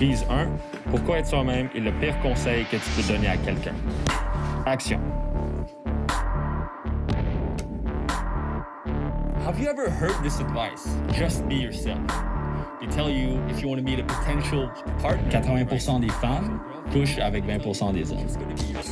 Prise 1. Pourquoi être soi-même est le pire conseil que tu peux donner à quelqu'un? Action. Have you ever heard this advice? Just be yourself. They tell you if you want to meet a potential partner. 80% des femmes couchent avec 20% des hommes.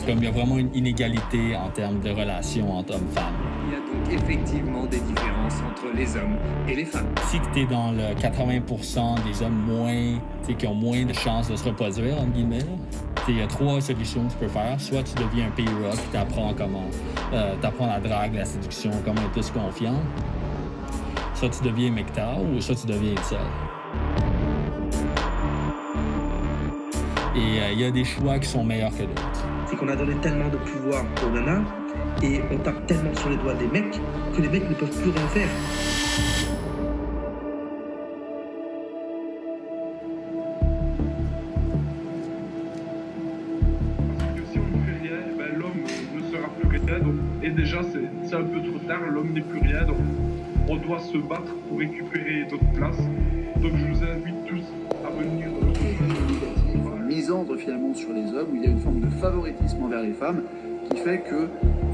Comme il y a vraiment une inégalité en termes de relations entre hommes-femmes. Il y a donc effectivement des différences entre les hommes et les femmes. Si tu es dans le 80% des hommes qui ont moins de chances de se reproduire, entre guillemets, il y a 3 solutions que tu peux faire. Soit tu deviens un P-Rock, tu apprends t'apprends la drague, la séduction, comment être plus confiant. Soit tu deviens MGTOW ou soit tu deviens seul. Et il y a des choix qui sont meilleurs que d'autres. C'est qu'on a donné tellement de pouvoir aux nanas et on tape tellement sur les doigts des mecs que les mecs ne peuvent plus rien faire. Si on ne fait rien, l'homme ne sera plus rien. Donc, et déjà, c'est un peu trop tard, l'homme n'est plus rien. Donc, on doit se battre pour récupérer notre place. Donc, je vous invite tous à venir. Misandre finalement sur les hommes, où il y a une forme de favoritisme envers les femmes, qui fait que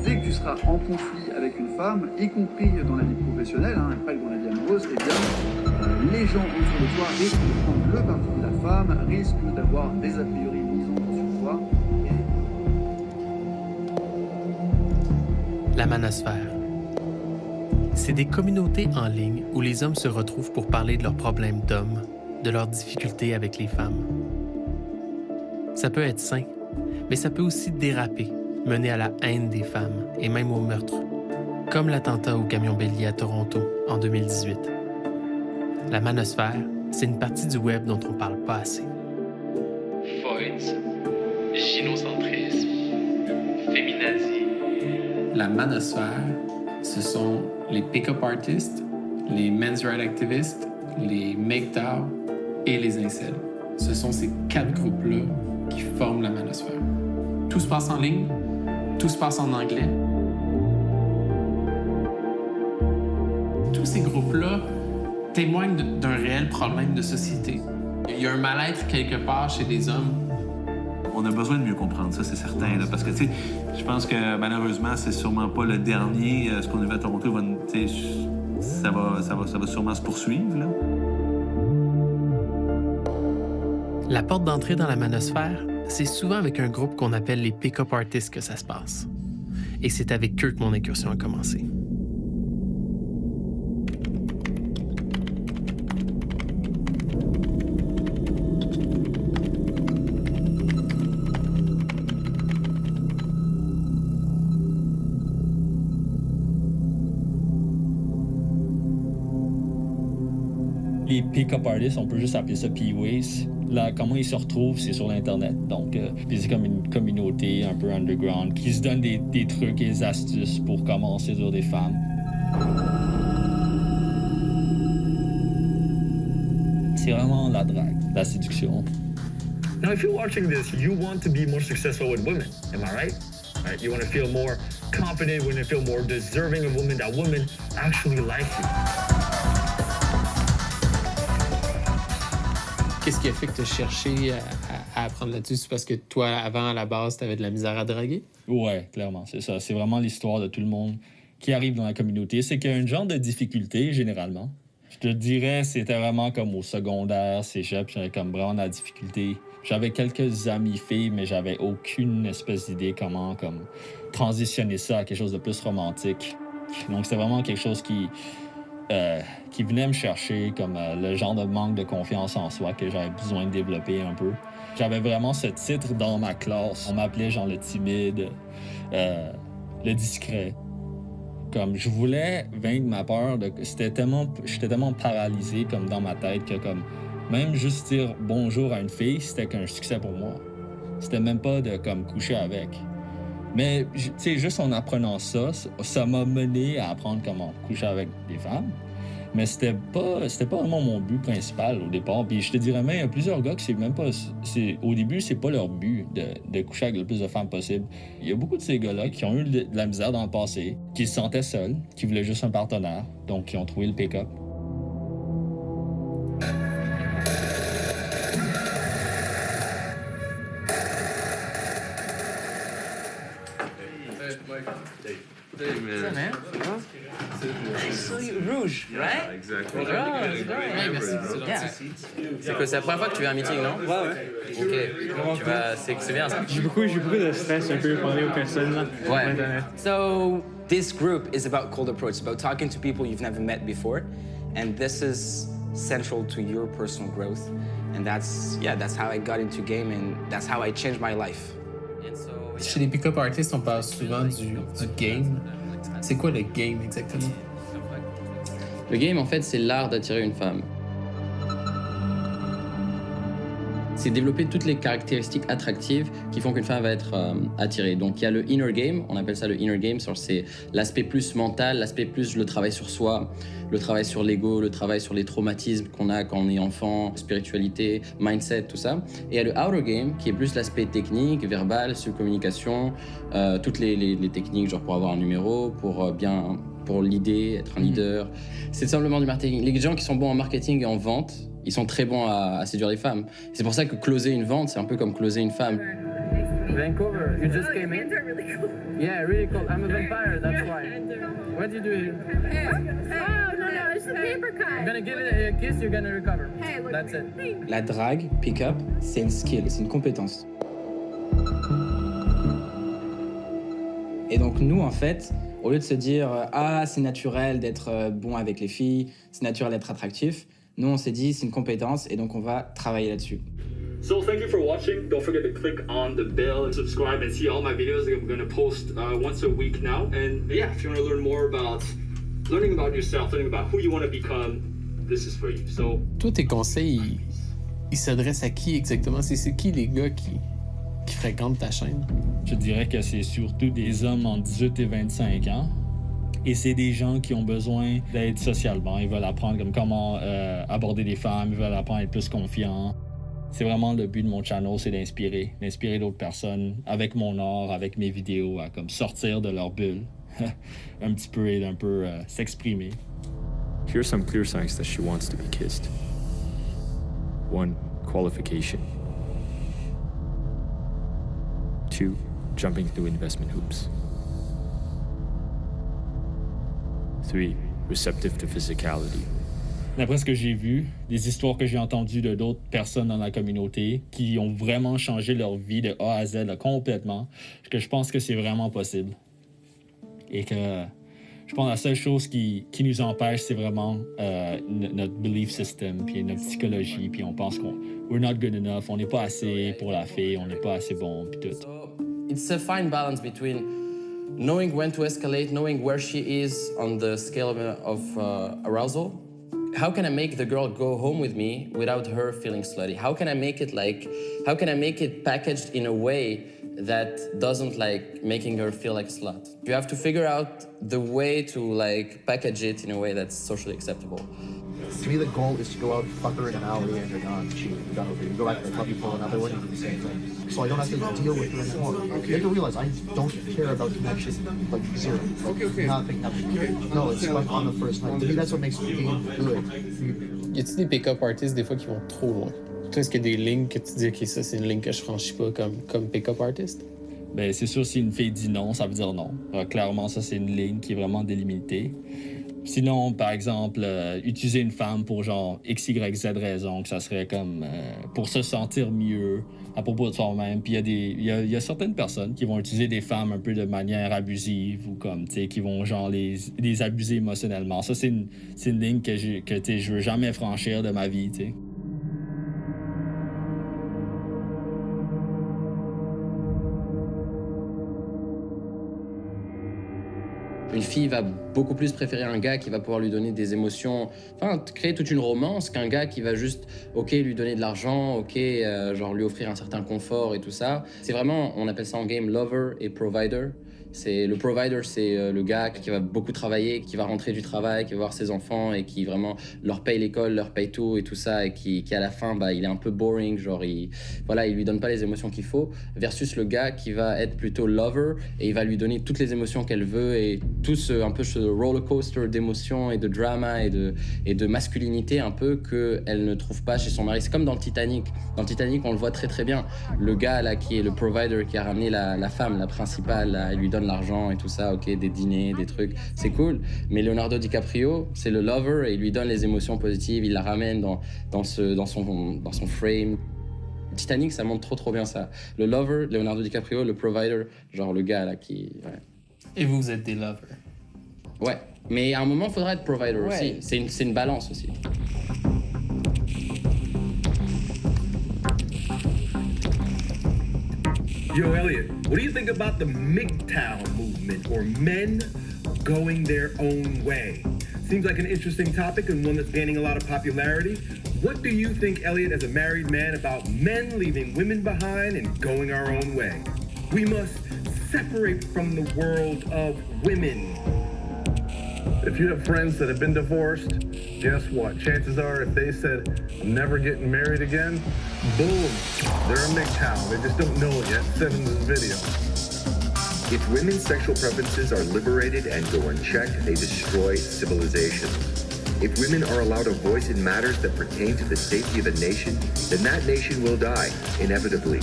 dès que tu seras en conflit avec une femme, y compris dans la vie professionnelle, pas que dans la vie amoureuse, eh bien, les gens autour de toi risquent de prendre le parti de la femme, risquent d'avoir des a priori misandres sur toi. La manosphère. C'est des communautés en ligne où les hommes se retrouvent pour parler de leurs problèmes d'hommes, de leurs difficultés avec les femmes. Ça peut être sain, mais ça peut aussi déraper, mener à la haine des femmes et même au meurtre, comme l'attentat au camion bélier à Toronto en 2018. La manosphère, c'est une partie du web dont on parle pas assez. Foids, gynocentrisme, féminazie. La manosphère, ce sont les pick-up artists, les men's rights activists, les MGTOW et les incels. Ce sont ces 4 groupes-là qui forment la manosphère. Tout se passe en ligne, tout se passe en anglais. Tous ces groupes-là témoignent d'un réel problème de société. Il y a un mal-être quelque part chez les hommes. On a besoin de mieux comprendre ça, c'est certain. Là, parce que, tu sais, je pense que malheureusement, c'est sûrement pas le dernier. Ce qu'on a vu à Toronto, ça va sûrement se poursuivre. Là. La porte d'entrée dans la manosphère, c'est souvent avec un groupe qu'on appelle les pick-up artists que ça se passe. Et c'est avec eux que mon incursion a commencé. Les pick-up artists, on peut juste appeler ça P-Ways. Là, comment ils se retrouvent, c'est sur l'Internet. Donc, c'est comme une communauté un peu underground qui se donne des trucs et des astuces pour comment séduire des femmes. C'est vraiment la drague, la séduction. Now, if you're watching this, you want to be more successful with women, am I right? Right? You want to feel more confident, you want to feel more deserving of women, that women actually like you. Qu'est-ce qui a fait que tu as cherché à apprendre là-dessus? C'est parce que toi, avant, à la base, tu avais de la misère à draguer? Ouais, clairement, c'est ça. C'est vraiment l'histoire de tout le monde qui arrive dans la communauté. C'est qu'il y a un genre de difficulté, généralement. Je te dirais, c'était vraiment comme au secondaire, cégep, j'avais comme vraiment de la difficulté. J'avais quelques amis filles, mais j'avais aucune espèce d'idée comment comme transitionner ça à quelque chose de plus romantique. Donc, c'était vraiment quelque chose qui venait me chercher, comme le genre de manque de confiance en soi que j'avais besoin de développer un peu. J'avais vraiment ce titre dans ma classe. On m'appelait genre le timide, le discret. Comme je voulais vaincre ma peur, j'étais tellement paralysé comme dans ma tête que comme même juste dire bonjour à une fille, c'était qu'un succès pour moi. C'était même pas de comme coucher avec. Mais tu sais, juste en apprenant ça, ça m'a mené à apprendre comment coucher avec des femmes. Mais c'était pas vraiment mon but principal au départ. Puis je te dirais même, il y a plusieurs gars qui au début, c'est pas leur but de coucher avec le plus de femmes possible. Il y a beaucoup de ces gars-là qui ont eu de la misère dans le passé, qui se sentaient seuls, qui voulaient juste un partenaire, donc qui ont trouvé le pick-up. Hey, man. I saw you. Rouge, right? Yeah, exactly. Hey, merci. C'est quoi, c'est la première fois que tu viens à un meeting, non? Ouais. Ok. C'est bien ça. J'ai beaucoup de stress un peu parler aux personnes là. Ouais. So this group is about cold approach, about talking to people you've never met before, and this is central to your personal growth, and that's how I got into game, and that's how I changed my life. Chez les pick-up artists, on parle souvent du game. C'est quoi le game exactement? Le game, en fait, c'est l'art d'attirer une femme. C'est développer toutes les caractéristiques attractives qui font qu'une femme va être attirée. Donc, il y a le inner game, on appelle ça le inner game, c'est l'aspect plus mental, l'aspect plus le travail sur soi, le travail sur l'ego, le travail sur les traumatismes qu'on a quand on est enfant, spiritualité, mindset, tout ça. Et il y a le outer game, qui est plus l'aspect technique, verbal, subcommunication, toutes les techniques, genre pour avoir un numéro, pour l'idée, être un leader. C'est simplement du marketing. Les gens qui sont bons en marketing et en vente, ils sont très bons à séduire les femmes. C'est pour ça que closer une vente, c'est un peu comme closer une femme. Vancouver, you just came in? Yeah, really cool. I'm a vampire, that's why. What do you do here? Oh, no, it's the paper cut. I'm gonna give it a kiss, you're gonna recover. Hey, look. That's it. La drague, pick-up, c'est une skill, c'est une compétence. Et donc nous, en fait, au lieu de se dire « Ah, c'est naturel d'être bon avec les filles, c'est naturel d'être attractif », nous, on s'est dit « C'est une compétence et donc on va travailler là-dessus ». So thank you for watching. Don't forget to click on the bell and subscribe and see all my videos that I'm going to post once a week now. And yeah, if you want to learn more about learning about yourself, learning about who you want to become, this is for you. So toi, tes conseils, ils s'adressent à qui exactement? C'est qui les gars qui fréquentent ta chaîne? Je dirais que c'est surtout des hommes entre 18 et 25 ans. Et c'est des gens qui ont besoin d'être socialement. Ils veulent apprendre comment aborder des femmes, ils veulent apprendre à être plus confiants. C'est vraiment le but de mon channel, c'est d'inspirer d'autres personnes avec mon art, avec mes vidéos, à comme sortir de leur bulle un petit peu et d'un peu s'exprimer. Here are some clear signs that she wants to be kissed. 1. Qualification. 2. Jumping through investment hoops. 3. Receptive to physicality. D'après ce que j'ai vu, des histoires que j'ai entendues de d'autres personnes dans la communauté qui ont vraiment changé leur vie de A à Z là, complètement, que je pense que c'est vraiment possible. Et que je pense que la seule chose qui nous empêche, c'est vraiment notre belief system, puis notre psychologie, puis on pense we're not good enough, on n'est pas assez pour la fille, on n'est pas assez bon, puis tout. It's a fine balance between knowing when to escalate, knowing where she is on the scale of arousal. How can I make the girl go home with me without her feeling slutty? How can I make it packaged in a way that doesn't making her feel like a slut? You have to figure out the way to package it in a way that's socially acceptable. To me, the goal is to go out, fuck her in an alley, and you're done. You're done with it. You go back to the club, you pull another one, and do the same thing. So I don't have to deal with her anymore. You have to realize I don't care about connection, zero. Nothing. No, it's on the first night. To me, that's what makes the game good. Y a-t-il des pick-up artists des fois qui vont trop loin? Toi, est-ce qu'il y a des lignes que tu dis, OK, ça, c'est une ligne que je franchis pas comme pick-up artist? Ben, c'est sûr, si une fille dit non, ça veut dire non. Alors, clairement, ça, c'est une ligne qui est vraiment délimitée. Sinon, par exemple, utiliser une femme pour genre X, Y, Z raison, que ça serait comme pour se sentir mieux à propos de soi-même. Puis il y a certaines personnes qui vont utiliser des femmes un peu de manière abusive ou comme, tu sais, qui vont genre les abuser émotionnellement. Ça, c'est une ligne que je veux jamais franchir de ma vie, tu sais. Une fille va beaucoup plus préférer un gars qui va pouvoir lui donner des émotions, enfin créer toute une romance qu'un gars qui va juste, ok, lui donner de l'argent, ok, genre lui offrir un certain confort et tout ça. C'est vraiment, on appelle ça en game lover et provider. Le provider, c'est le gars qui va beaucoup travailler, qui va rentrer du travail, qui va voir ses enfants et qui vraiment leur paye l'école, leur paye tout et tout ça, et qui à la fin, il est un peu boring, genre il lui donne pas les émotions qu'il faut, versus le gars qui va être plutôt lover et il va lui donner toutes les émotions qu'elle veut et tout un peu ce roller coaster d'émotions et de drama et de masculinité un peu qu'elle ne trouve pas chez son mari. C'est comme dans le Titanic. Dans le Titanic, on le voit très très bien. Le gars là qui est le provider, qui a ramené la femme, la principale, là, il lui donne donne l'argent et tout ça, ok, des dîners, des trucs, c'est cool. Mais Leonardo DiCaprio, c'est le lover et il lui donne les émotions positives, il la ramène dans son frame. Titanic, ça montre trop bien ça. Le lover, Leonardo DiCaprio, le provider, genre le gars là qui... Ouais. Et vous êtes des lovers. Ouais, mais à un moment, il faudra être provider aussi. C'est une balance aussi. Yo, Elliot, what do you think about the MGTOW movement, or men going their own way? Seems like an interesting topic and one that's gaining a lot of popularity. What do you think, Elliot, as a married man, about men leaving women behind and going our own way? We must separate from the world of women. If you have friends that have been divorced, guess what? Chances are if they said, I'm never getting married again, boom, they're a MGTOW. They just don't know it yet. Send them this video. If women's sexual preferences are liberated and go unchecked, they destroy civilization. If women are allowed a voice in matters that pertain to the safety of a nation, then that nation will die, inevitably.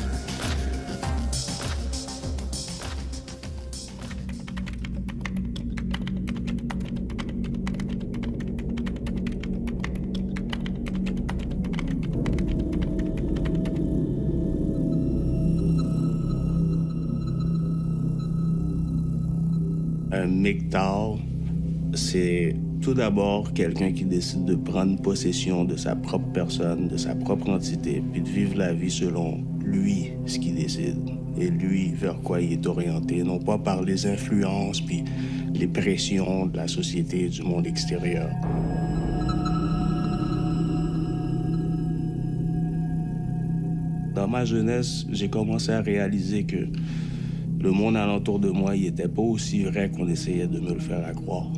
Un MGTOW, c'est tout d'abord quelqu'un qui décide de prendre possession de sa propre personne, de sa propre entité, puis de vivre la vie selon lui, ce qu'il décide, et lui, vers quoi il est orienté, non pas par les influences puis les pressions de la société et du monde extérieur. Dans ma jeunesse, j'ai commencé à réaliser que le monde alentour de moi, il était pas aussi vrai qu'on essayait de me le faire croire.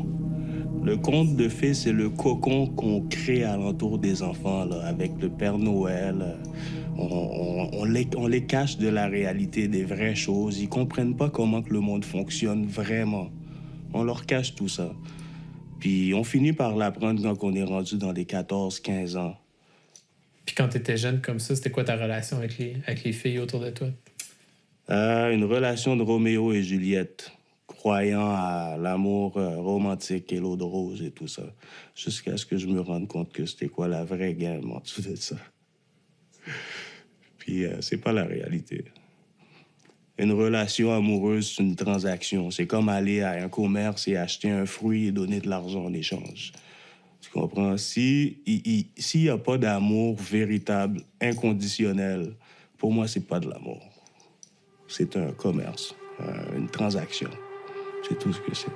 Le conte de fées, c'est le cocon qu'on crée alentour des enfants, là, avec le Père Noël. On les cache de la réalité, des vraies choses. Ils comprennent pas comment que le monde fonctionne vraiment. On leur cache tout ça. Puis on finit par l'apprendre quand on est rendu dans les 14-15 ans. Puis quand tu étais jeune comme ça, c'était quoi ta relation avec les filles autour de toi? Une relation de Roméo et Juliette, croyant à l'amour romantique et l'eau de rose et tout ça, jusqu'à ce que je me rende compte que c'était quoi la vraie game en dessous de ça. Puis c'est pas la réalité. Une relation amoureuse, c'est une transaction. C'est comme aller à un commerce et acheter un fruit et donner de l'argent en échange. Tu comprends? S'il y a pas d'amour véritable, inconditionnel, pour moi, c'est pas de l'amour. C'est un commerce, une transaction. C'est tout ce que c'est.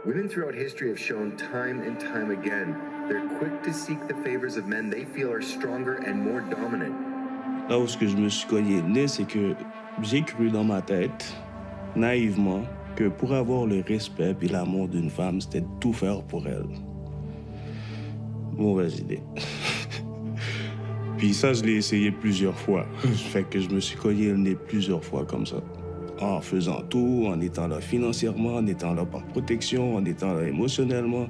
Women throughout history have shown time and time again they're quick to seek the favors of men they feel are stronger and more dominant. Là où je me suis cogné le nez, c'est que j'ai cru dans ma tête, naïvement, que pour avoir le respect et l'amour d'une femme, c'était de tout faire pour elle. Mauvaise idée. Puis ça, je l'ai essayé plusieurs fois. Fait que je me suis cogné le nez plusieurs fois comme ça. En faisant tout, en étant là financièrement, en étant là par protection, en étant là émotionnellement.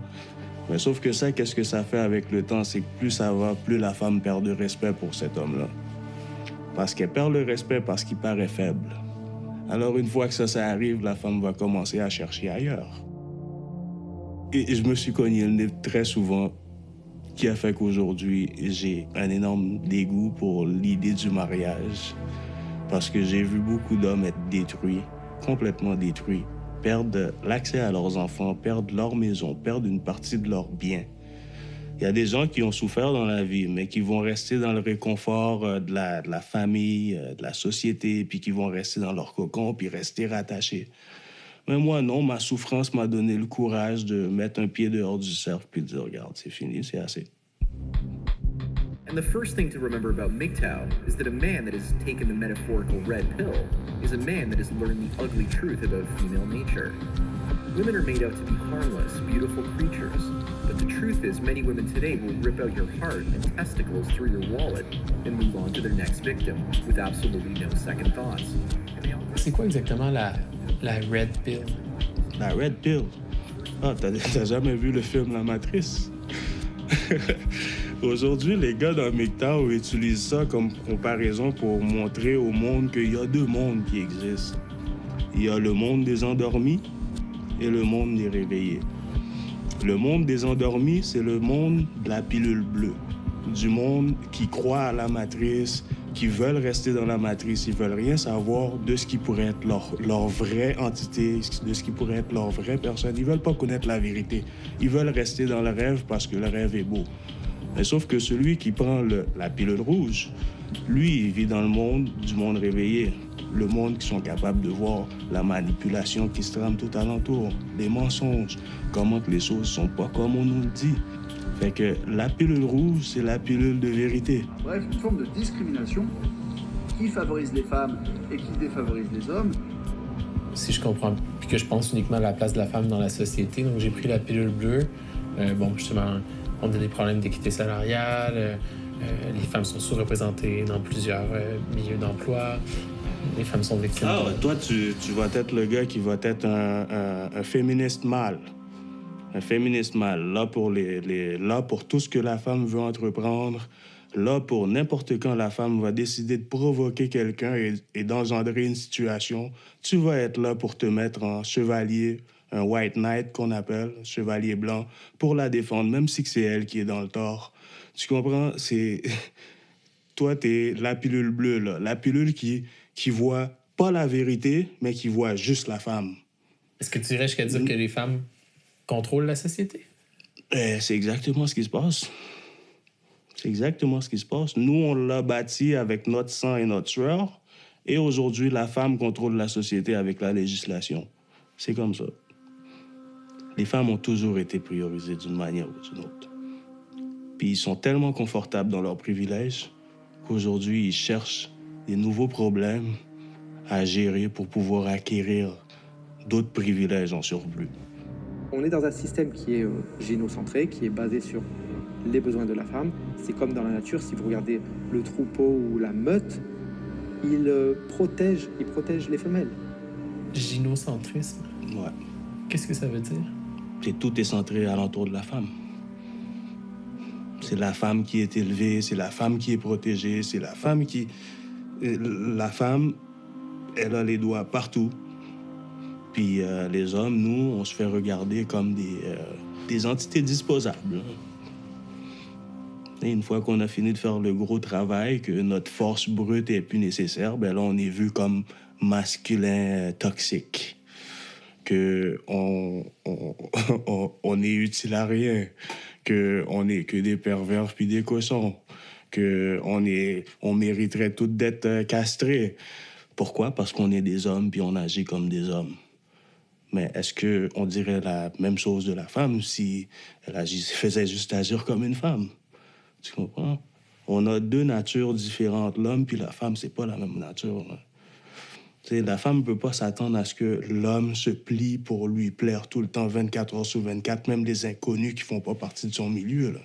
Mais sauf que ça, qu'est-ce que ça fait avec le temps? C'est que plus ça va, plus la femme perd de respect pour cet homme-là. Parce qu'elle perd le respect parce qu'il paraît faible. Alors une fois que ça arrive, la femme va commencer à chercher ailleurs. Et je me suis cogné le nez très souvent, qui a fait qu'aujourd'hui, j'ai un énorme dégoût pour l'idée du mariage. Parce que j'ai vu beaucoup d'hommes être détruits, complètement détruits, perdre l'accès à leurs enfants, perdre leur maison, perdre une partie de leurs biens. Il y a des gens qui ont souffert dans la vie, mais qui vont rester dans le réconfort de la famille, de la société, puis qui vont rester dans leur cocon, puis rester rattachés. Mais moi, non, ma souffrance m'a donné le courage de mettre un pied dehors du cercle puis de dire, regarde, c'est fini, c'est assez. And the first thing to remember about MGTOW is that a man that has taken the metaphorical red pill is a man that has learned the ugly truth about female nature. Women are made out to be harmless, beautiful creatures. But the truth is, many women today will rip out your heart and testicles through your wallet and move on to their next victim with absolutely no second thoughts. C'est quoi exactement la Red Pill? La Red Pill? Ah, t'as jamais vu le film La Matrice? Aujourd'hui, les gars dans MGTOW utilisent ça comme comparaison pour montrer au monde qu'il y a deux mondes qui existent. Il y a le monde des endormis et le monde des réveillés. Le monde des endormis, c'est le monde de la pilule bleue, du monde qui croit à la matrice, qui veulent rester dans la matrice, ils veulent rien savoir de ce qui pourrait être leur vraie entité, de ce qui pourrait être leur vraie personne. Ils veulent pas connaître la vérité. Ils veulent rester dans le rêve parce que le rêve est beau. Mais sauf que celui qui prend la pilule rouge, lui, il vit dans le monde du monde réveillé. Le monde qui sont capables de voir la manipulation qui se trame tout alentour, les mensonges, comment que les choses sont pas comme on nous le dit. Fait que la pilule rouge, c'est la pilule de vérité. Bref, une forme de discrimination qui favorise les femmes et qui défavorise les hommes. Si je comprends, puis que je pense uniquement à la place de la femme dans la société, donc j'ai pris la pilule bleue. Bon, justement, on a des problèmes d'équité salariale, les femmes sont sous-représentées dans plusieurs milieux d'emploi, les femmes sont victimes. Ah, toi, tu vas être le gars qui va être un féministe mâle. Un féministe mâle, là pour tout ce que la femme veut entreprendre, là pour n'importe quand la femme va décider de provoquer quelqu'un et d'engendrer une situation, tu vas être là pour te mettre en chevalier, un white knight qu'on appelle, chevalier blanc, pour la défendre, même si c'est elle qui est dans le tort. Tu comprends? C'est... Toi, t'es la pilule bleue, là. La pilule qui voit pas la vérité, mais qui voit juste la femme. Est-ce que tu irais jusqu'à dire que les femmes contrôlent la société? C'est exactement ce qui se passe. C'est exactement ce qui se passe. Nous, on l'a bâti avec notre sang et notre sueur. Et aujourd'hui, la femme contrôle la société avec la législation. C'est comme ça. Les femmes ont toujours été priorisées d'une manière ou d'une autre. Puis ils sont tellement confortables dans leurs privilèges qu'aujourd'hui, ils cherchent des nouveaux problèmes à gérer pour pouvoir acquérir d'autres privilèges en surplus. On est dans un système qui est gynocentré, qui est basé sur les besoins de la femme. C'est comme dans la nature, si vous regardez le troupeau ou la meute, il protège les femelles. Gynocentrisme? Ouais. Qu'est-ce que ça veut dire? Tout est centré alentour de la femme. C'est la femme qui est élevée, c'est la femme qui est protégée, c'est la femme qui... La femme, elle a les doigts partout. Puis les hommes, nous, on se fait regarder comme des entités disposables. Et une fois qu'on a fini de faire le gros travail, que notre force brute est plus nécessaire, ben là, on est vu comme masculin toxique. Que on est utile à rien. Que on est que des pervers puis des cochons. Que on mériterait tout d'être castrés. Pourquoi? Parce qu'on est des hommes puis on agit comme des hommes. Mais est-ce qu'on dirait la même chose de la femme si elle faisait juste agir comme une femme? Tu comprends? On a deux natures différentes. L'homme puis la femme, c'est pas la même nature. Hein. T'sais, la femme ne peut pas s'attendre à ce que l'homme se plie pour lui plaire tout le temps, 24 heures sur 24, même les inconnus qui font pas partie de son milieu. Là.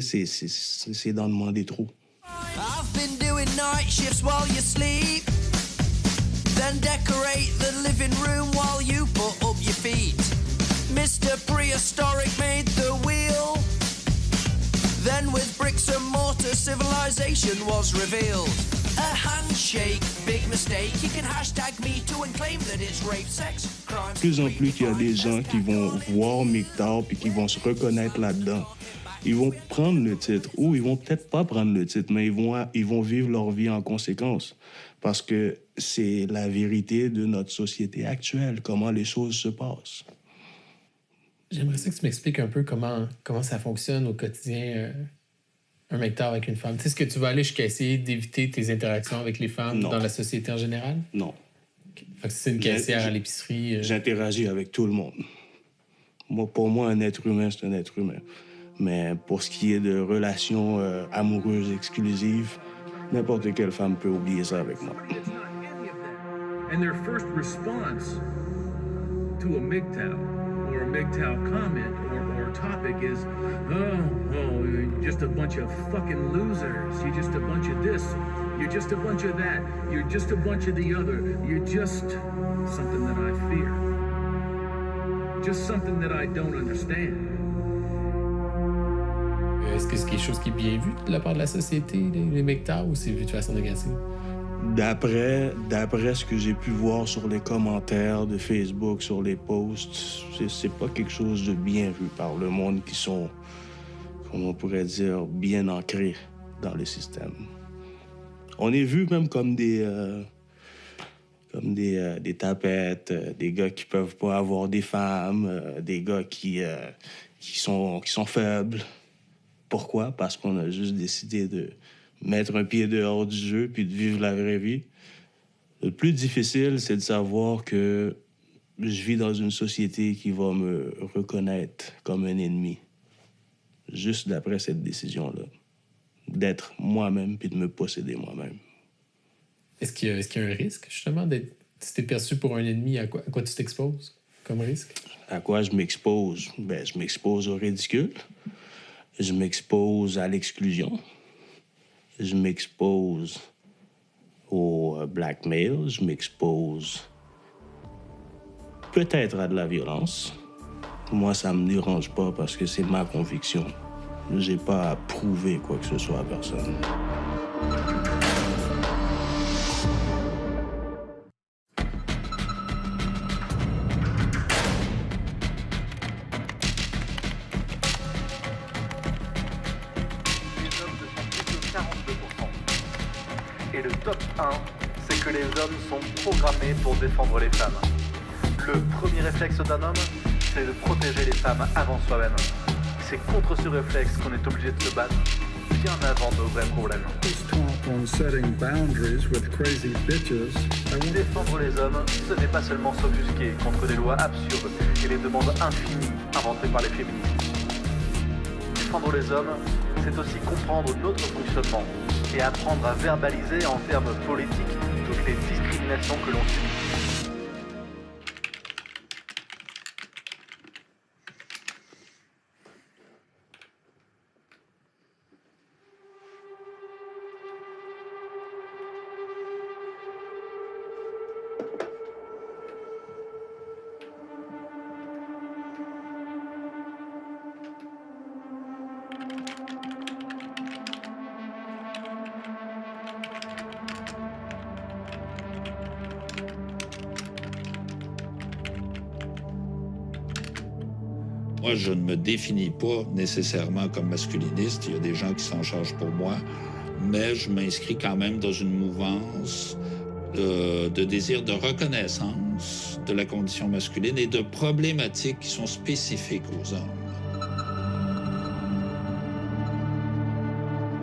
C'est d'en demander trop. I've been doing night shifts while you sleep. Then decorate the living room while you put up your feet. Mr. Prehistoric made the wheel. Then with bricks and mortar civilization was revealed. A handshake, big mistake. You can hashtag me too and claim that it's rape, sex, crimes. De plus en plus qu'il y a des gens qui vont voir MGTOW puis qui vont se reconnaître là-dedans. Ils vont prendre le titre, ou ils vont peut-être pas prendre le titre, mais ils vont vivre leur vie en conséquence. Parce que c'est la vérité de notre société actuelle, comment les choses se passent. J'aimerais ça que tu m'expliques un peu comment ça fonctionne au quotidien, un MGTOW avec une femme. Tu sais, est-ce que tu vas aller jusqu'à essayer d'éviter tes interactions avec les femmes dans la société en général? Non. Okay. Fait que si c'est une caissière à l'épicerie... J'interagis avec tout le monde. Pour moi, un être humain, c'est un être humain. Mais pour ce qui est de relations amoureuses exclusives, n'importe quelle femme peut oublier ça avec moi. And their first response to a MGTOW or a MGTOW comment or topic is, oh, you're just a bunch of fucking losers. You're just a bunch of this. You're just a bunch of that. You're just a bunch of the other. You're just something that I fear. Just something that I don't understand. Est-ce que c'est quelque chose qui est bien vu de la part de la société, les MGTOW, ou c'est vu de façon négative? D'après ce que j'ai pu voir sur les commentaires de Facebook, sur les posts, c'est pas quelque chose de bien vu par le monde qui sont, comme on pourrait dire, bien ancrés dans le système. On est vu même comme des tapettes, des gars qui peuvent pas avoir des femmes, des gars qui sont faibles. Pourquoi? Parce qu'on a juste décidé de mettre un pied dehors du jeu puis de vivre la vraie vie. Le plus difficile, c'est de savoir que je vis dans une société qui va me reconnaître comme un ennemi. Juste d'après cette décision-là. D'être moi-même puis de me posséder moi-même. Est-ce qu'il y a un risque, justement, d'être... Si t'es perçu pour un ennemi, à quoi tu t'exposes comme risque? À quoi je m'expose? Je m'expose au ridicule. Je m'expose à l'exclusion. Je m'expose au blackmail. Je m'expose peut-être à de la violence. Moi, ça me dérange pas parce que c'est ma conviction. J'ai pas à prouver quoi que ce soit à personne. Et le top 1, c'est que les hommes sont programmés pour défendre les femmes. Le premier réflexe d'un homme, c'est de protéger les femmes avant soi-même. C'est contre ce réflexe qu'on est obligé de se battre bien avant nos vrais problèmes. Défendre les hommes, ce n'est pas seulement s'offusquer contre des lois absurdes et les demandes infinies inventées par les féministes. Défendre les hommes, c'est aussi comprendre notre fonctionnement et apprendre à verbaliser en termes politiques toutes les discriminations que l'on subit. Moi, je ne me définis pas nécessairement comme masculiniste. Il y a des gens qui s'en chargent pour moi. Mais je m'inscris quand même dans une mouvance de désir de reconnaissance de la condition masculine et de problématiques qui sont spécifiques aux hommes.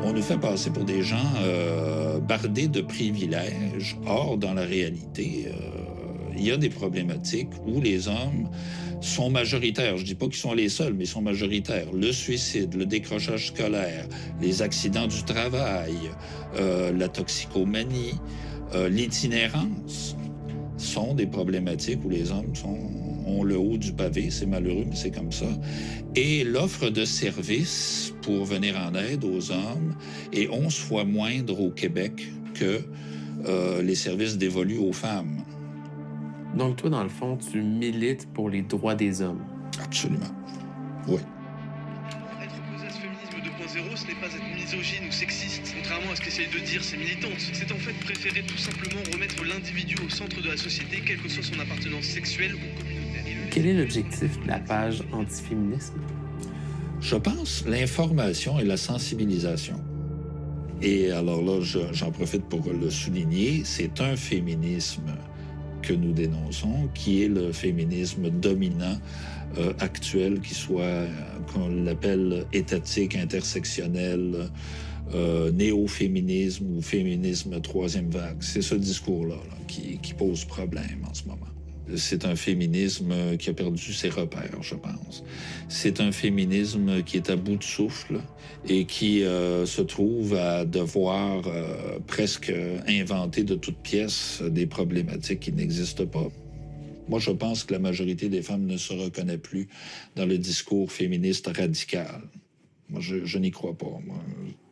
On nous fait passer pour des gens bardés de privilèges. Or, dans la réalité, il y a des problématiques où les hommes sont majoritaires. Je ne dis pas qu'ils sont les seuls, mais ils sont majoritaires. Le suicide, le décrochage scolaire, les accidents du travail, la toxicomanie, l'itinérance sont des problématiques où les hommes ont le haut du pavé. C'est malheureux, mais c'est comme ça. Et l'offre de services pour venir en aide aux hommes est 11 fois moindre au Québec que les services dévolus aux femmes. Donc, toi, dans le fond, tu milites pour les droits des hommes. Absolument. Oui. Être opposé à ce féminisme 2.0, ce n'est pas être misogyne ou sexiste, contrairement à ce qu'essayent de dire ces militantes. C'est en fait préférer tout simplement remettre l'individu au centre de la société, quelle que soit son appartenance sexuelle ou communautaire. Quel est l'objectif de la page antiféminisme? Je pense l'information et la sensibilisation. Et alors là, j'en profite pour le souligner, c'est un féminisme que nous dénonçons, qui est le féminisme dominant actuel, qui soit, qu'on l'appelle étatique, intersectionnel, néo-féminisme ou féminisme troisième vague. C'est ce discours-là qui pose problème en ce moment. C'est un féminisme qui a perdu ses repères, je pense. C'est un féminisme qui est à bout de souffle et qui se trouve à devoir presque inventer de toutes pièces des problématiques qui n'existent pas. Moi, je pense que la majorité des femmes ne se reconnaît plus dans le discours féministe radical. Moi, je n'y crois pas, moi.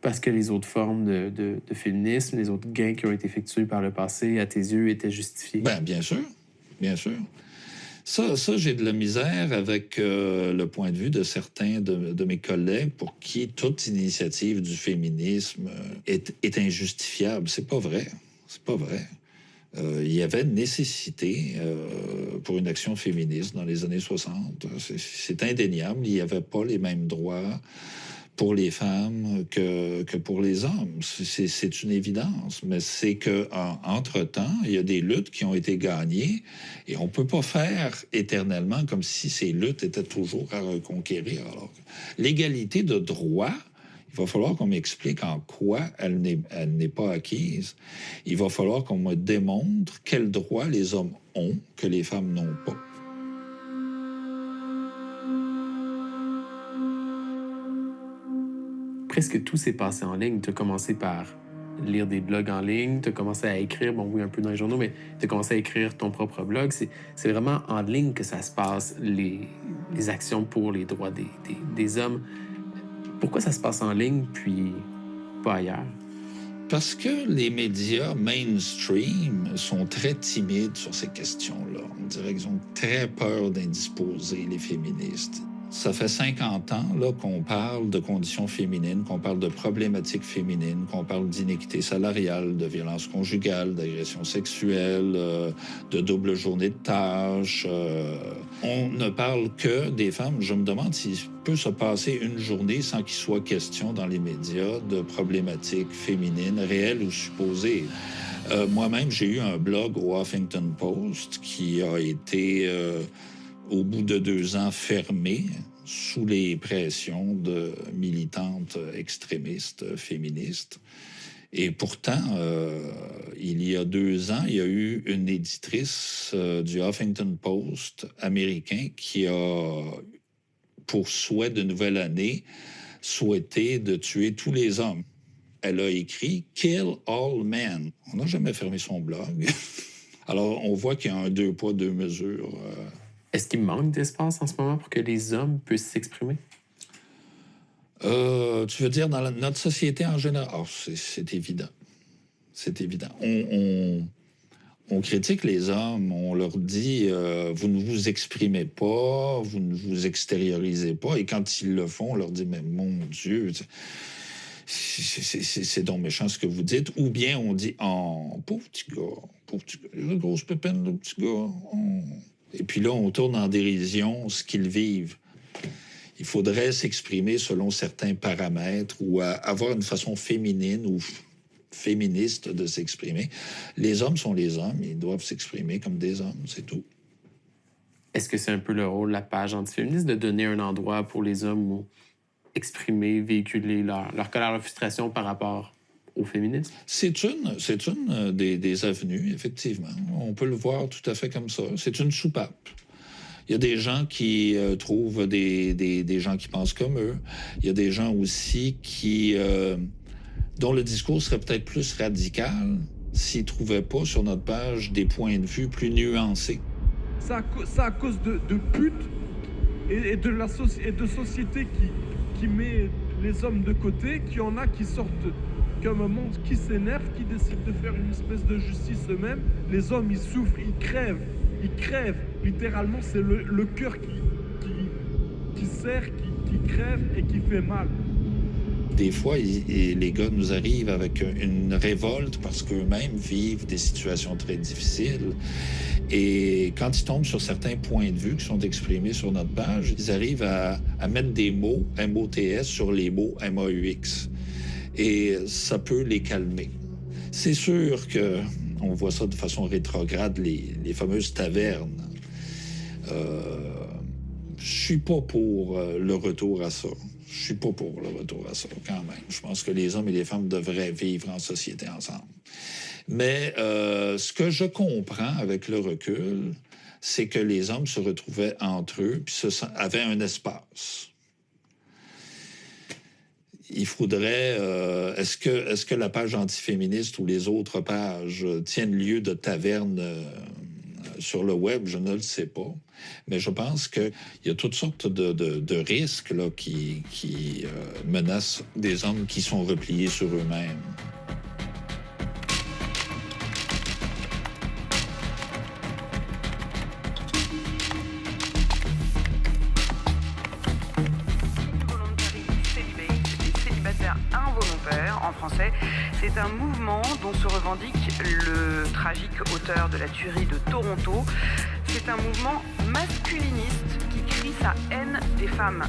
Parce que les autres formes de féminisme, les autres gains qui ont été effectués par le passé, à tes yeux, étaient justifiés? Bien sûr. Bien sûr. Ça, j'ai de la misère avec le point de vue de certains de mes collègues pour qui toute initiative du féminisme est injustifiable. C'est pas vrai. C'est pas vrai. Il y avait nécessité pour une action féministe dans les années 60. C'est indéniable. Il n'y avait pas les mêmes droits pour les femmes que pour les hommes. C'est une évidence. Mais c'est qu'entre-temps, il y a des luttes qui ont été gagnées et on ne peut pas faire éternellement comme si ces luttes étaient toujours à reconquérir. Alors, l'égalité de droit, il va falloir qu'on m'explique en quoi elle n'est pas acquise. Il va falloir qu'on me démontre quels droits les hommes ont que les femmes n'ont pas. Presque tout s'est passé en ligne. Tu as commencé par lire des blogs en ligne, tu as commencé à écrire, bon oui, un peu dans les journaux, mais tu as commencé à écrire ton propre blog. C'est vraiment en ligne que ça se passe, les actions pour les droits des hommes. Pourquoi ça se passe en ligne, puis pas ailleurs? Parce que les médias mainstream sont très timides sur ces questions-là. On dirait qu'ils ont très peur d'indisposer les féministes. Ça fait 50 ans là, qu'on parle de conditions féminines, qu'on parle de problématiques féminines, qu'on parle d'inéquité salariale, de violence conjugale, d'agression sexuelle, de double journée de tâches. On ne parle que des femmes. Je me demande s'il peut se passer une journée sans qu'il soit question dans les médias de problématiques féminines, réelles ou supposées. Moi-même, j'ai eu un blog au Huffington Post qui a été... au bout de 2 ans, fermé sous les pressions de militantes extrémistes féministes. Et pourtant, il y a 2 ans, il y a eu une éditrice du Huffington Post américain qui a, pour souhait de nouvelle année, souhaité de tuer tous les hommes. Elle a écrit « Kill all men ». On n'a jamais fermé son blog. Alors, on voit qu'il y a un 2 poids, 2 mesures. Est-ce qu'il manque d'espace en ce moment pour que les hommes puissent s'exprimer? Tu veux dire dans notre société en général? Oh, c'est évident. C'est évident. On critique les hommes, on leur dit vous ne vous exprimez pas, vous ne vous extériorisez pas. Et quand ils le font, on leur dit mais mon Dieu, c'est donc méchant ce que vous dites. Ou bien on dit oh, pauvre petit gars, il a une grosse pépine, le petit gars. Oh. Et puis là, on tourne en dérision ce qu'ils vivent. Il faudrait s'exprimer selon certains paramètres ou avoir une façon féminine ou féministe de s'exprimer. Les hommes sont les hommes, ils doivent s'exprimer comme des hommes, c'est tout. Est-ce que c'est un peu le rôle de la page antiféministe de donner un endroit pour les hommes où exprimer, véhiculer leur colère, leur frustration par rapport au féminisme? C'est une des avenues, effectivement. On peut le voir tout à fait comme ça. C'est une soupape. Il y a des gens qui trouvent des gens qui pensent comme eux. Il y a des gens aussi dont le discours serait peut-être plus radical s'ils ne trouvaient pas sur notre page des points de vue plus nuancés. C'est à cause de putes et de société qui met les hommes de côté, qu'il y en a qui sortent comme un monde qui s'énerve, qui décide de faire une espèce de justice eux-mêmes. Les hommes, ils souffrent, ils crèvent. Littéralement, c'est le cœur qui serre, qui crève et qui fait mal. Des fois, les gars nous arrivent avec une révolte parce qu'eux-mêmes vivent des situations très difficiles. Et quand ils tombent sur certains points de vue qui sont exprimés sur notre page, ils arrivent à mettre des mots MOTS sur les mots MAUX. Et ça peut les calmer. C'est sûr qu'on voit ça de façon rétrograde, les fameuses tavernes. Je suis pas pour le retour à ça. Je suis pas pour le retour à ça, quand même. Je pense que les hommes et les femmes devraient vivre en société ensemble. Mais ce que je comprends avec le recul, c'est que les hommes se retrouvaient entre eux puis avaient un espace. Il faudrait... est-ce que la page antiféministe ou les autres pages tiennent lieu de taverne sur le web? Je ne le sais pas. Mais je pense qu'il y a toutes sortes de risques là, qui menacent des hommes qui sont repliés sur eux-mêmes. caractère involontaire en français. C'est un mouvement dont se revendique le tragique auteur de la tuerie de Toronto. C'est un mouvement masculiniste qui crie sa haine des femmes.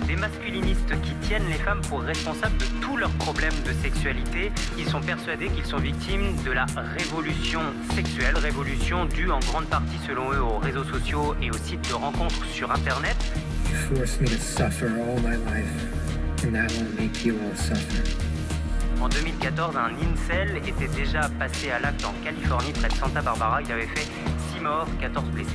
Des masculinistes qui tiennent les femmes pour responsables de tous leurs problèmes de sexualité. Ils sont persuadés qu'ils sont victimes de la révolution sexuelle, révolution due en grande partie selon eux aux réseaux sociaux et aux sites de rencontres sur Internet. You forced me to suffer all my life, and I won't make you all suffer. En 2014, un incel était déjà passé à l'acte en Californie, près de Santa Barbara. Il avait fait 6 morts, 14 blessés.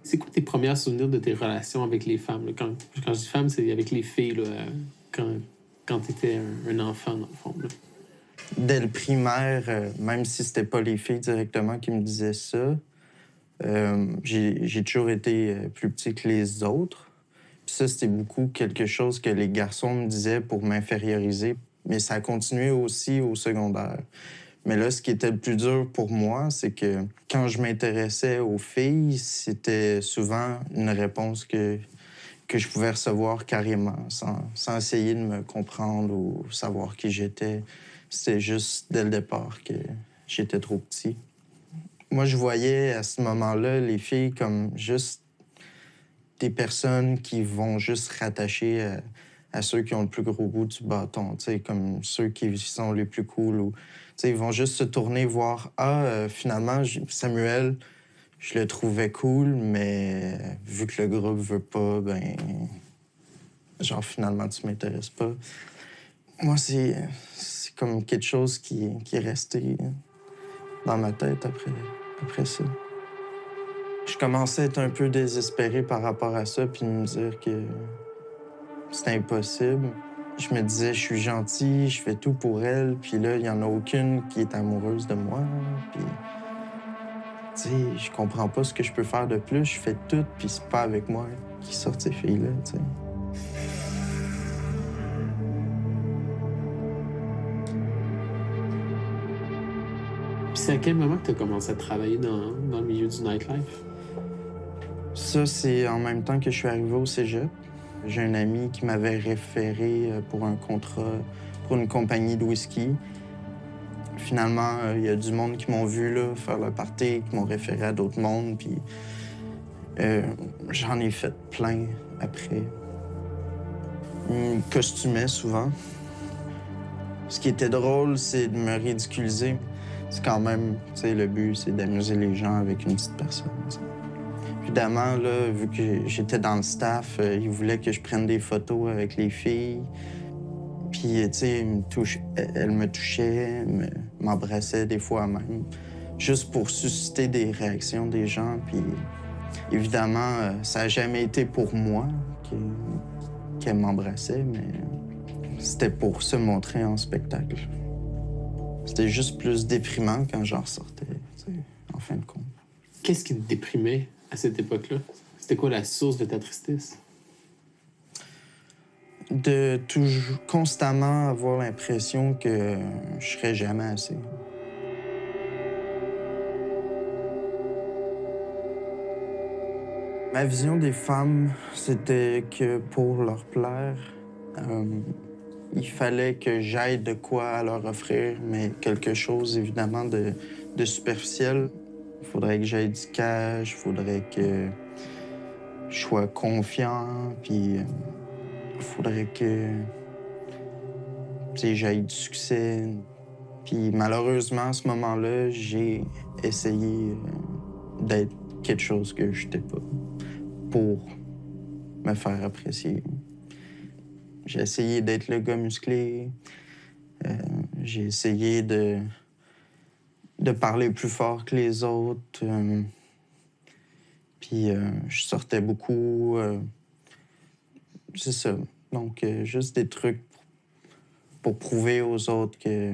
C'est quoi tes premiers souvenirs de tes relations avec les femmes? Là? Quand je dis femmes, c'est avec les filles, là, quand tu étais un enfant, dans le fond. Là. Dès le primaire, même si c'était pas les filles directement qui me disaient ça, j'ai toujours été plus petit que les autres. Puis ça, c'était beaucoup quelque chose que les garçons me disaient pour m'inférioriser. Mais ça a continué aussi au secondaire. Mais là, ce qui était le plus dur pour moi, c'est que quand je m'intéressais aux filles, c'était souvent une réponse que je pouvais recevoir carrément, sans essayer de me comprendre ou savoir qui j'étais. C'était juste dès le départ que j'étais trop petit. Moi, je voyais à ce moment-là les filles comme juste des personnes qui vont juste rattacher à ceux qui ont le plus gros bout du bâton, comme ceux qui sont les plus cool. Ou, ils vont juste se tourner, voir « finalement, Samuel, je le trouvais cool, mais vu que le groupe veut pas, ben... genre, finalement, tu m'intéresses pas. » Moi, c'est comme quelque chose qui est resté dans ma tête après ça. Je commençais à être un peu désespéré par rapport à ça, puis me dire que c'était impossible. Je me disais, je suis gentil, je fais tout pour elle, puis là, il n'y en a aucune qui est amoureuse de moi. Puis, tu sais, je comprends pas ce que je peux faire de plus. Je fais tout, puis c'est pas avec moi qui sortent ces filles-là, tu sais. Puis c'est à quel moment que tu as commencé à travailler dans le milieu du nightlife? Ça, c'est en même temps que je suis arrivé au cégep. J'ai un ami qui m'avait référé pour un contrat pour une compagnie de whisky. Finalement, il y a du monde qui m'ont vu là, faire le party, qui m'ont référé à d'autres mondes, puis j'en ai fait plein après. Ils me costumaient souvent. Ce qui était drôle, c'est de me ridiculiser. C'est quand même, tu sais, le but, c'est d'amuser les gens avec une petite personne, t'sais. Évidemment, là, vu que j'étais dans le staff, ils voulaient que je prenne des photos avec les filles. Puis, tu sais, elle me touchait, m'embrassait des fois même, juste pour susciter des réactions des gens. Puis, évidemment, ça n'a jamais été pour moi qu'elle m'embrassait, mais c'était pour se montrer en spectacle. C'était juste plus déprimant quand j'en sortais, en fin de compte. Qu'est-ce qui te déprimait à cette époque-là? C'était quoi la source de ta tristesse? De toujours, constamment avoir l'impression que je serais jamais assez. Ma vision des femmes, c'était que pour leur plaire, il fallait que j'aille de quoi à leur offrir, mais quelque chose, évidemment, de superficiel. Il faudrait que j'aille du cash, il faudrait que je sois confiant, puis il faudrait que j'aille du succès. Puis malheureusement, à ce moment-là, j'ai essayé d'être quelque chose que je n'étais pas pour me faire apprécier. J'ai essayé d'être le gars musclé. J'ai essayé de parler plus fort que les autres. Puis je sortais beaucoup. C'est ça. Donc, juste des trucs pour prouver aux autres que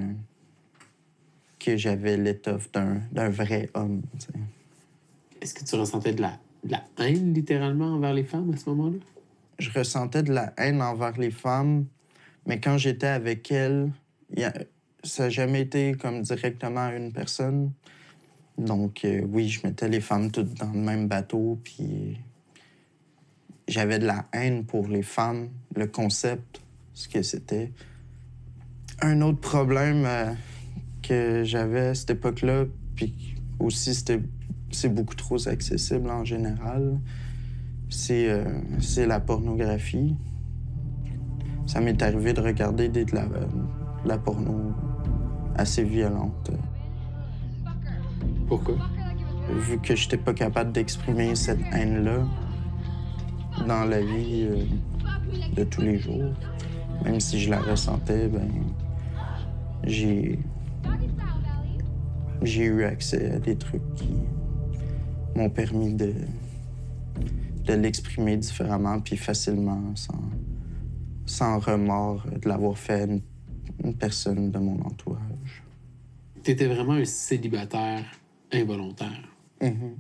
j'avais l'étoffe d'un vrai homme. T'sais. Est-ce que tu ressentais de la haine, littéralement, envers les femmes à ce moment-là? Je ressentais de la haine envers les femmes, mais quand j'étais avec elles, ça n'a jamais été comme directement à une personne. Donc, oui, je mettais les femmes toutes dans le même bateau, puis j'avais de la haine pour les femmes, le concept, ce que c'était. Un autre problème que j'avais à cette époque-là, puis aussi c'est beaucoup trop accessible en général, c'est la pornographie. Ça m'est arrivé de regarder de la porno assez violente. Pourquoi? Vu que j'étais pas capable d'exprimer cette haine-là dans la vie de tous les jours, même si je la ressentais, ben j'ai eu accès à des trucs qui m'ont permis de l'exprimer différemment puis facilement, sans remords de l'avoir fait à une personne de mon entourage. T'étais vraiment un célibataire involontaire. Mm-hmm.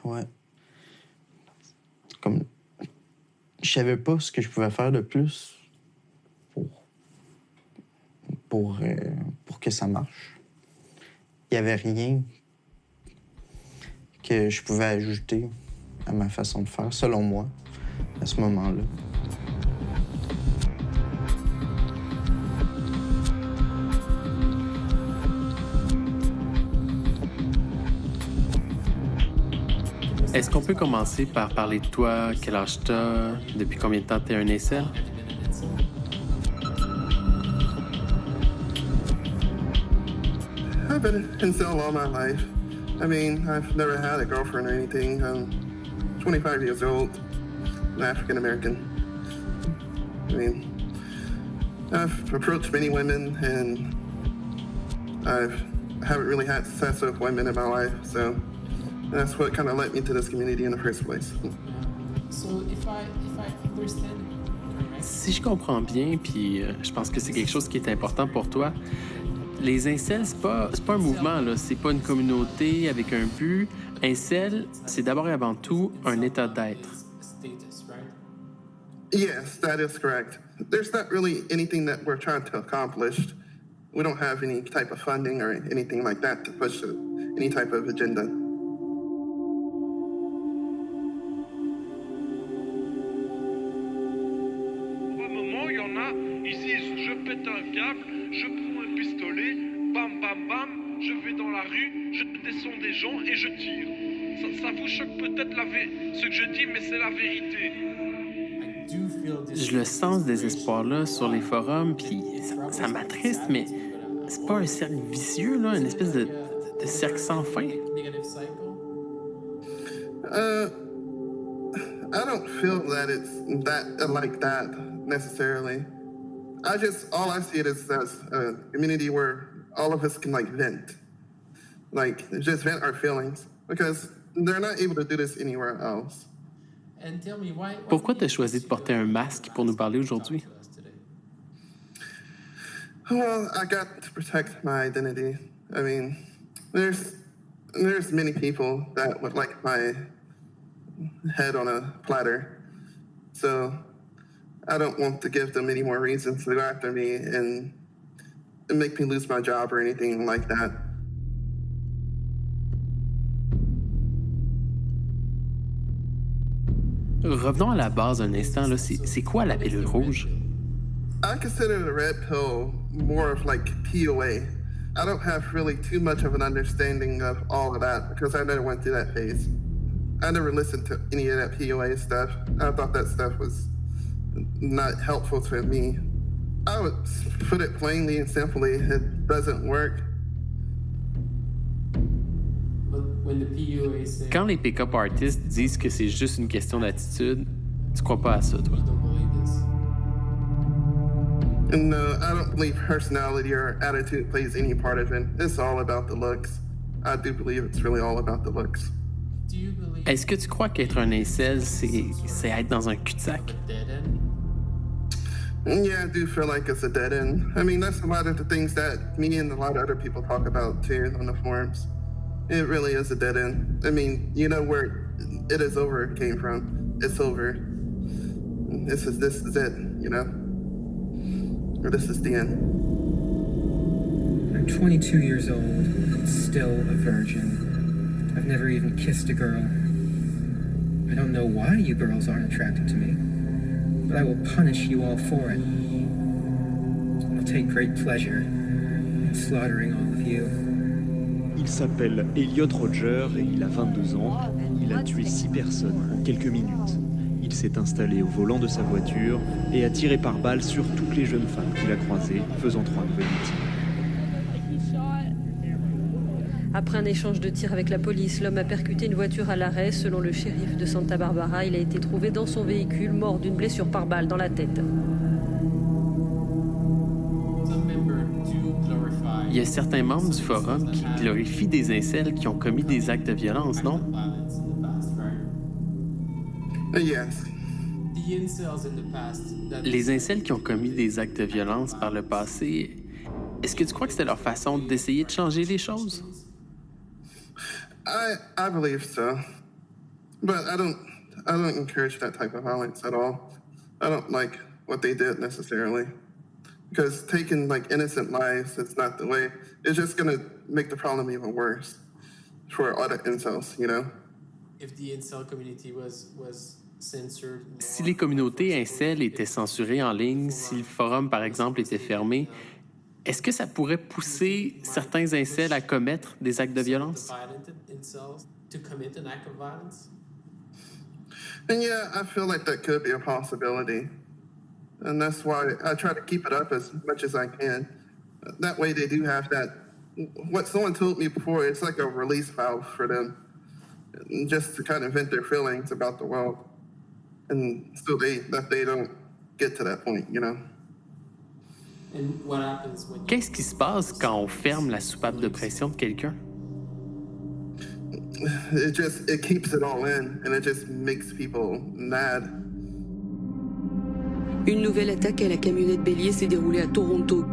Ouais. Comme... Je savais pas ce que je pouvais faire de plus pour que ça marche. Il y avait rien que je pouvais ajouter à ma façon de faire, selon moi, à ce moment-là. Est-ce qu'on peut commencer par parler de toi? Quel âge t'as? Depuis combien de temps t'es un incel? I've been incel all my life. I mean, I've never had a girlfriend or anything. I'm 25 years old, an African American. I mean, I've approached many women and I haven't really had success with women in my life, so that's what kind of led me to this community in the first place. So if I understand... Si je comprends bien, puis je pense que c'est quelque chose qui est important pour toi, les incels, c'est pas un mouvement, là. C'est pas une communauté avec un but. Incel, c'est d'abord et avant tout un état d'être. Yes, that is correct. There's not really anything that we're trying to accomplish. We don't have any type of funding or anything like that to push any type of agenda. Pète un câble, je prends un pistolet, bam bam bam, je vais dans la rue, je descends des gens et je tire. Ça vous choque peut-être ce que je dis, mais c'est la vérité. Je le sens ce désespoir-là sur les forums, puis ça m'attriste, mais c'est pas un cercle vicieux, là, une espèce de cercle sans fin. I don't feel that it's that like that necessarily. All I see it is as a community where all of us can vent. Just vent our feelings. Because they're not able to do this anywhere else. Pourquoi t'as choisi de porter un masque pour nous parler aujourd'hui? Well, I got to protect my identity. I mean, there's many people that would like my head on a platter. So I don't want to give them any more reasons to go after me and make me lose my job or anything like that. Revenons à la base un instant, là. C'est quoi la pilule rouge? I consider the red pill more of like POA. I don't have really too much of an understanding of all of that because I never went through that phase. I never listened to any of that POA stuff. I thought that stuff was not helpful to me. I would put it plainly and simply, it doesn't work. Quand les pick-up artists disent que c'est juste une question d'attitude, tu crois pas à ça, toi? No, I don't believe personality or attitude plays any part of it. It's all about the looks. I do believe it's really all about the looks. Est-ce que tu crois qu'être un incel, c'est être dans un cul-de-sac? Yeah, I do feel like it's a dead end. I mean, that's a lot of the things that me and a lot of other people talk about too on the forums. It really is a dead end. I mean, you know where it is over came from. It's over. This is it, you know? Or this is the end. I'm 22 years old and still a virgin. I've never even kissed a girl. I don't know why you girls aren't attracted to me, but I will punish you all for it. I'll take great pleasure in slaughtering all of you. Il s'appelle Elliot Roger et il a 22 ans. Il a tué 6 personnes en quelques minutes. Il s'est installé au volant de sa voiture et a tiré par balle sur toutes les jeunes femmes qu'il a croisées, faisant 3 nouvelles victimes. Après un échange de tirs avec la police, l'homme a percuté une voiture à l'arrêt. Selon le shérif de Santa Barbara, il a été trouvé dans son véhicule, mort d'une blessure par balle dans la tête. Il y a certains membres du forum qui glorifient des incels qui ont commis des actes de violence, non? Yes. Les incels qui ont commis des actes de violence par le passé, est-ce que tu crois que c'était leur façon d'essayer de changer les choses? I believe so. But I don't encourage that type of violence at all. I don't like what they did necessarily. Because taking like innocent lives, it's not the way. It's just gonna make the problem even worse for other incels, you know? If the incel community was censored. Si les communautés incels étaient censurées en ligne, si le forum, par exemple, était fermé, est-ce que ça pourrait pousser certains incels à commettre des actes de violence? And yeah, I feel like that could be a possibility. And that's why I try to keep it up as much as I can. That way they do have that. What someone told me before, it's like a release valve for them. Just to kind of vent their feelings about the world. And so they don't get to that point, you know? Qu'est-ce qui se passe quand on ferme la soupape de pression de quelqu'un? It keeps it all in, and it just makes people mad. Une nouvelle attaque à la camionnette bélier s'est déroulée à Toronto.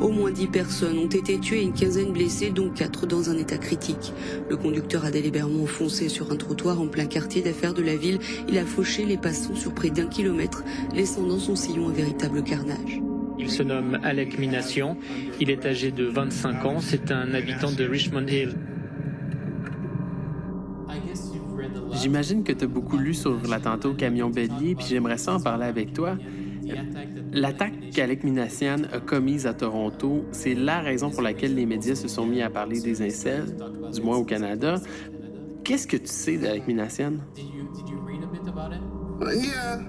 Au moins 10 personnes ont été tuées et une quinzaine blessées, dont 4 dans un état critique. Le conducteur a délibérément foncé sur un trottoir en plein quartier d'affaires de la ville. Il a fauché les passants sur près d'1 kilomètre, laissant dans son sillon un véritable carnage. Il se nomme Alec Minassian. Il est âgé de 25 ans. C'est un habitant de Richmond Hill. J'imagine que tu as beaucoup lu sur l'attentat au camion bélier, puis j'aimerais ça en parler avec toi. L'attaque qu'Alec Minassian a commise à Toronto, c'est la raison pour laquelle les médias se sont mis à parler des incels, du moins au Canada. Qu'est-ce que tu sais d'Alec Minassian? Yeah,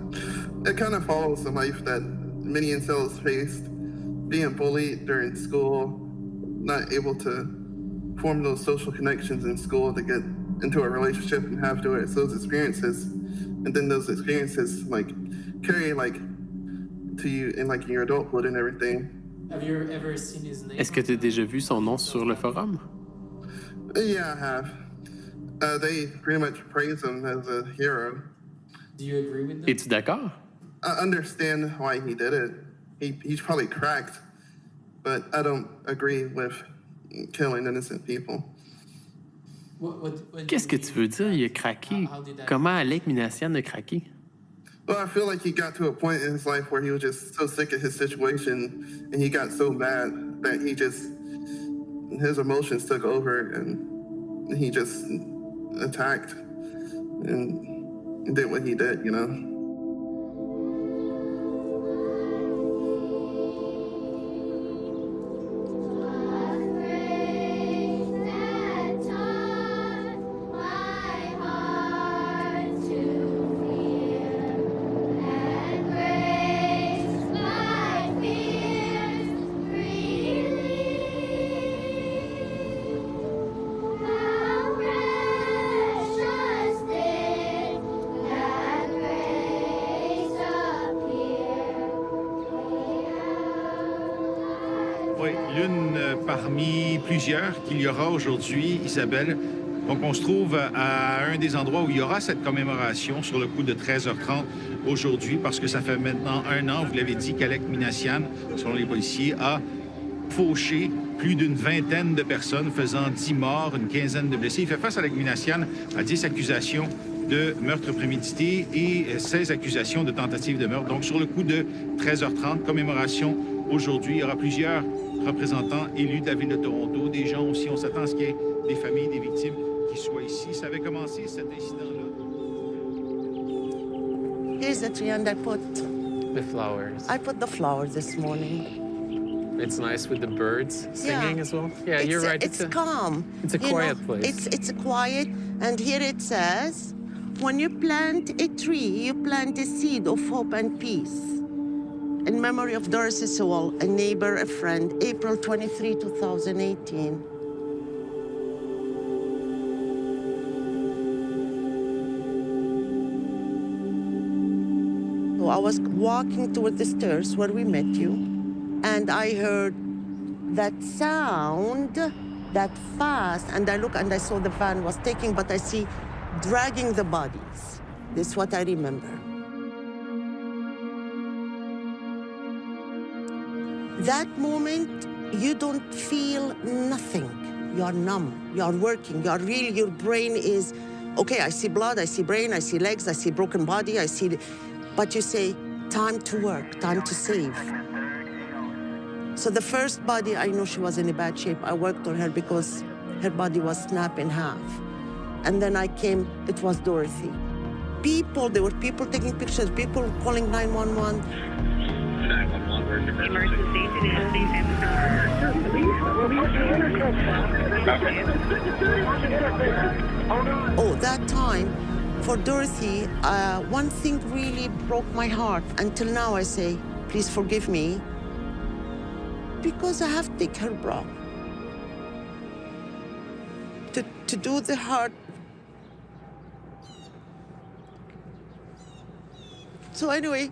it kind of follows the life that many incels faced. Being bullied during school, not able to form those social connections in school to get into a relationship and have to it. So those experiences, and then those experiences like carry like to you in like your adulthood and everything. Have you ever seen his name? Est-ce que tu as déjà vu son nom sur le forum? Yeah, I have. They pretty much praise him as a hero. Do you agree with them? Es-tu d'accord? I understand why he did it. He's probably cracked, but I don't agree with killing innocent people. Qu'est-ce que tu veux dire, il a craqué? Comment Alec Minassian a craqué? Well, I feel like he got to a point in his life where he was just so sick of his situation and he got so mad that his emotions took over and he just attacked and did what he did, you know? Oui, l'une parmi plusieurs qu'il y aura aujourd'hui, Isabelle, Donc, on se trouve à un des endroits où il y aura cette commémoration sur le coup de 13h30 aujourd'hui, parce que ça fait maintenant 1 an, vous l'avez dit, qu'Alek Minassian, selon les policiers, a fauché plus d'une vingtaine de personnes, faisant 10 morts, une quinzaine de blessés. Il fait face, Alek Minassian, à 10 accusations de meurtre prémédité et 16 accusations de tentative de meurtre. Donc, sur le coup de 13h30, commémoration aujourd'hui. Il y aura plusieurs représentants élus de la ville de Toronto, des gens aussi. On s'attend à ce qu'il y ait des familles, des victimes qui soient ici. Ça avait commencé, cet incident-là. Here's the tree and I put the flowers this morning. It's nice with the birds singing as well. Yeah, you're right. It's calm. It's a quiet place. It's quiet, and here it says, when you plant a tree, you plant a seed of hope and peace. In memory of Dorothy Sewell, a neighbor, a friend, April 23, 2018. So I was walking toward the stairs where we met you, and I heard that sound, that fast, and I look and I saw the van was taking, but I see dragging the bodies. This is what I remember. That moment, you don't feel nothing. You're numb, you're working, your brain is, okay, I see blood, I see brain, I see legs, I see broken body, I see, but you say, time to work, time to save. So the first body, I know she was in a bad shape. I worked on her because her body was snapped in half. And then I came, it was Dorothy. There were people taking pictures, people calling 911. Oh, that time, for Dorothy, one thing really broke my heart. Until now I say, please forgive me, because I have to take her bra. To do the hard. So anyway,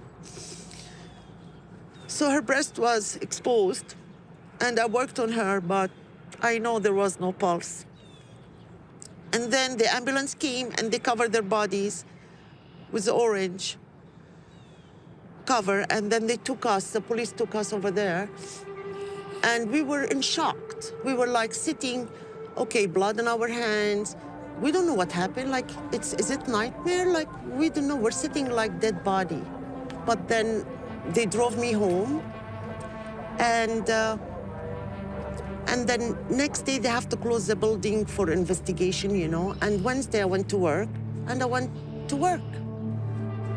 so her breast was exposed, and I worked on her, but I know there was no pulse. And then the ambulance came, and they covered their bodies with the orange cover, and then they took us, the police took us over there, and we were in shock. We were like sitting, okay, blood on our hands. We don't know what happened. Like, is it nightmare? Like, we don't know. We're sitting like dead body. But then they drove me home, and then next day they have to close the building for investigation, you know. And Wednesday I went to work, and I went to work.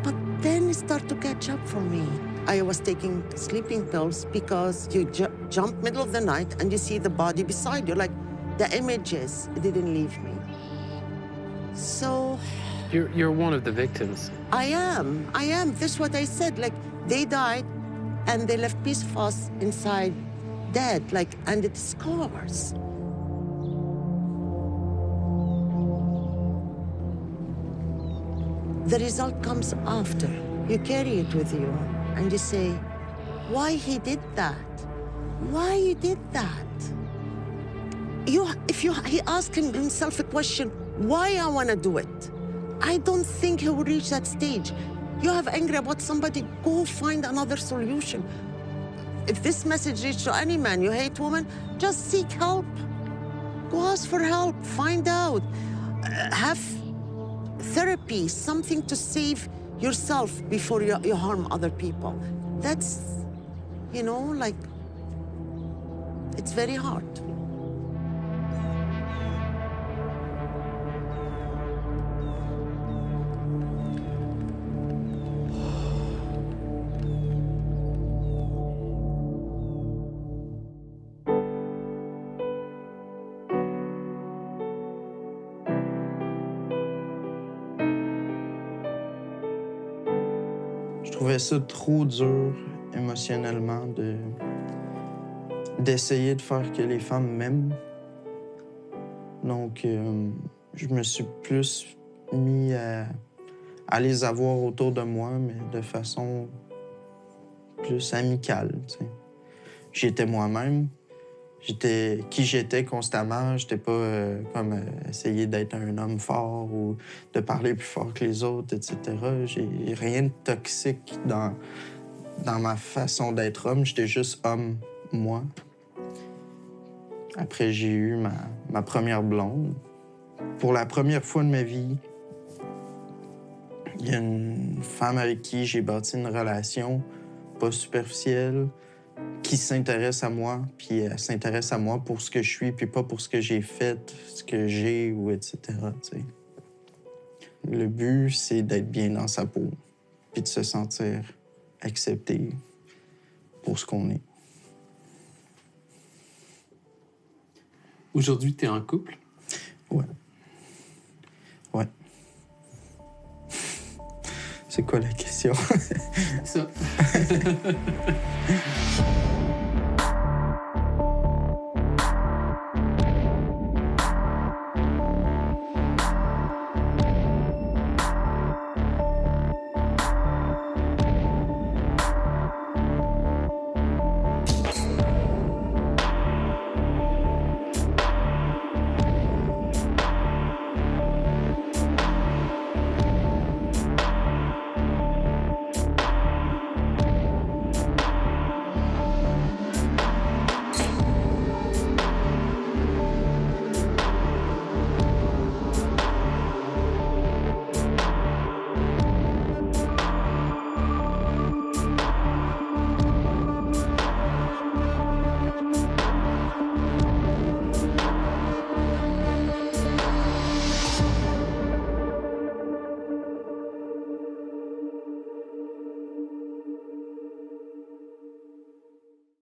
But then it started to catch up for me. I was taking sleeping pills because you jump middle of the night and you see the body beside you. Like, the images, it didn't leave me. So... You're one of the victims. I am. This is what I said. Like, they died and they left piece of us inside dead, like, and it's scars. The result comes after. You carry it with you and you say, why he did that? Why he did that? He asking himself a question, why I want to do it? I don't think he will reach that stage. You have angry about somebody, go find another solution. If this message reaches to any man, you hate women, just seek help. Go ask for help, find out. Have therapy, something to save yourself before you harm other people. That's, you know, like, it's very hard. Je trouvais ça trop dur émotionnellement d'essayer de faire que les femmes m'aiment. Donc, je me suis plus mis à les avoir autour de moi, mais de façon plus amicale, tu sais. J'étais moi-même. j'étais qui j'étais constamment. J'étais pas comme essayer d'être un homme fort ou de parler plus fort que les autres, etc. J'ai rien de toxique dans ma façon d'être homme. J'étais juste homme, moi. Après, j'ai eu ma première blonde. Pour la première fois de ma vie, il y a une femme avec qui j'ai bâti une relation pas superficielle, qui s'intéresse à moi, puis elle s'intéresse à moi pour ce que je suis, puis pas pour ce que j'ai fait, ce que j'ai, ou etc. T'sais. Le but, c'est d'être bien dans sa peau, puis de se sentir accepté pour ce qu'on est. Aujourd'hui, tu es en couple? Ouais. Ouais. C'est quoi la question? Ça.